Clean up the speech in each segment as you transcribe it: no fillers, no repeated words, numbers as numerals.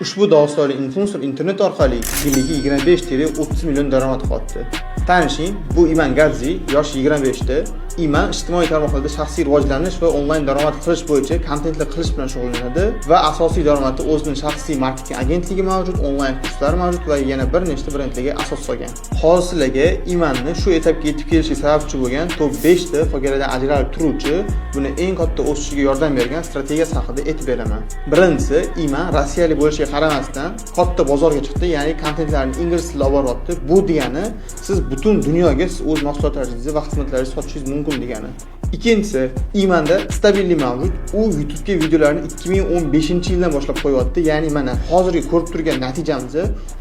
Ushbu dostonli influencer internet orqali yiliga 25-30 million daromad qilyapti. Tanishing, bu Iman Gadzi, yoshi 25 ta. Iman ijtimoiy tarmoqlarda shaxsiy rivojlanish va onlayn daromad qilish bo'yicha kontentlar qilish bilan shug'ullanadi va asosiy daromadni o'zining shaxsiy marketing agentligi mavjud, onlayn kurslari mavjud va yana bir nechta brendlarga asos solgan. Hozir sizlarga Imanni shu etapga yetib kelishiga sababchi bo'lgan top 5 ta foydalardan ajralib turuvchi, buni eng katta o'sishiga yordam bergan strategiyasi haqida aytib beraman. Birinchisi, Iman rossiyalik bo'lishiga qaramasdan katta bozorga chiqdi, ya'ni kontentlarni ingliz tilida olib boryapti. Bu degani siz butun dunyoga siz o'z mahsulotlaringizni va xizmatlaringizni sotishingiz mumkin degani. Ikkinchisi, Imanda stabillik mavjud. U YouTube'ga videolarni 2015-yildan boshlab qo'yapti. Ya'ni mana hozirgi ko'rib turgan natijamiz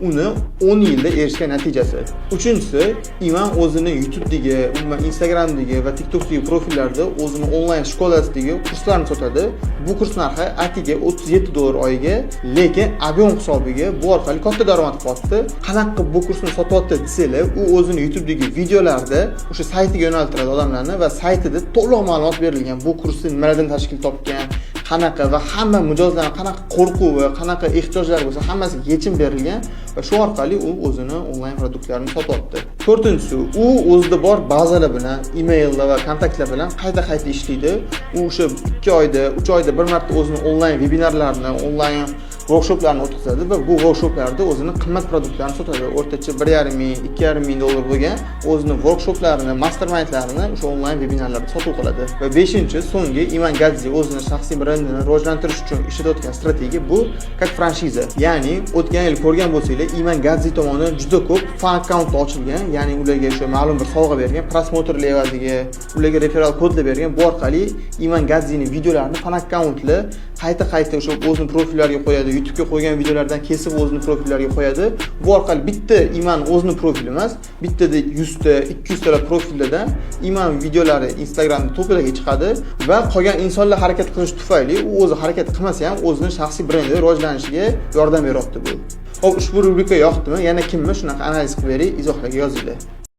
uni 10 yilda erishgan natijasi. Uchinchisi, Iman o'zining YouTube'dagi, umuman Instagram'dagi va TikTok'dagi profillarida o'zining onlayn shkolasidagi kurslarni sotadi. Bu kurs narxi atiga $37 oyiga, lekin ob'yom hisobiga bu orqali katta daromad qilyapti. Qanaqa bu kursni sotyapti desanglar, u o'zining YouTube'dagi videolarda o'sha saytiga yo'naltiradi odamlarni va saytida to'liq ma'lumot berilgan. Bu kursni nimadan tashkil topgan, qanaqa va hamma mijozlarning qanaqa qo'rquv va qanaqa ehtiyojlari bo'lsa, hammasiga yechim berilgan va shu orqali u o'zini onlayn produktlarini sotyapti. To'rtinchisi, u o'zida bor bazalar bilan, emaillar va kontaktlar bilan qayta ishlaydi. U o'sha 2 oyda, 3 oyda bir marta o'zining onlayn vebinarlarini, onlayn workshoplarni o'tkazadi va bu workshoplarda o'zini qimmat produktlarini sotadi. O'rtacha 1,5 ming, 2,5 ming dollar bo'lgan o'zining workshoplarini, mastermindlarini o'sha onlayn vebinarlarda sotib qoladi. Va 5-chi, so'nggi Iman Gadzi o'zining shaxsiy brendini rivojlantirish uchun ishlatayotgan strategiya bu как franshiza. Ya'ni o'tgan yil ko'rgan bo'lsanglar, Iman Gadzi tomonidan juda ko'p fan akkaunt ochilgan, ya'ni ularga o'sha ma'lum bir sovg'a bergan, prosmotrlar evaziga, ularga referral kodlar bergan. Bu orqali Iman Gadzining videolarini fan akkauntlar qayta o'sha o'zining profillariga qo'yadi. YouTube'ga qo'ygan videolardan kesib o'zining profillariga qo'yadi. Bu orqali bitta Iman o'zining profili emas, bittada 100 ta, 200 ta profillardan Iman videolari Instagramda to'plarga chiqadi va qolgan insonlar harakat qilish tufayli u o'zi harakat qilmasa ham o'zining shaxsiy brendi rivojlanishiga yordam beryapti bu. Xo'p, ushbu rubrika yoqdimi? Yana kimmi? Shunaqa analiz qilib bering, izohlarga yozinglar.